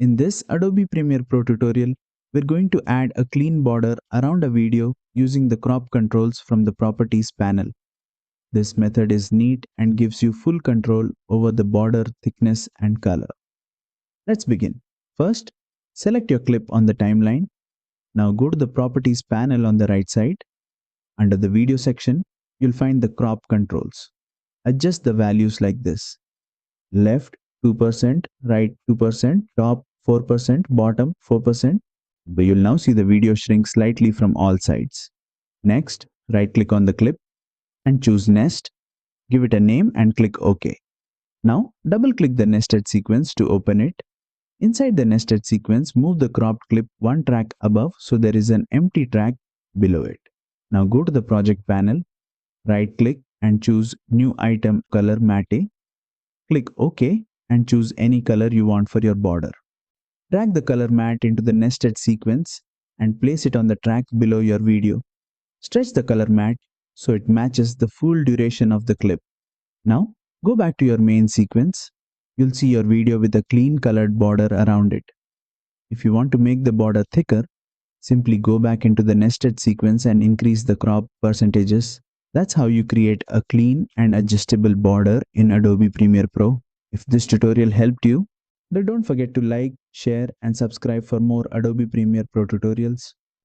In this Adobe Premiere Pro tutorial, we're going to add a clean border around a video using the crop controls from the Properties panel. This method is neat and gives you full control over the border thickness and color. Let's begin. First, select your clip on the timeline. Now go to the Properties panel on the right side. Under the video section, you'll find the crop controls. Adjust the values like this. Left 2%, right 2%, top 4%, bottom 4%. But you'll now see the video shrink slightly from all sides. Next, right-click on the clip and choose Nest. Give it a name and click OK. Now, double-click the nested sequence to open it. Inside the nested sequence, move the cropped clip one track above so there is an empty track below it. Now go to the project panel, right-click and choose New Item Color Matte. Click OK and choose any color you want for your border. Drag the color matte into the nested sequence and place it on the track below your video. Stretch the color matte so it matches the full duration of the clip. Now, go back to your main sequence. You'll see your video with a clean colored border around it. If you want to make the border thicker, simply go back into the nested sequence and increase the crop percentages. That's how you create a clean and adjustable border in Adobe Premiere Pro. If this tutorial helped you, then don't forget to like, share and subscribe for more Adobe Premiere Pro tutorials.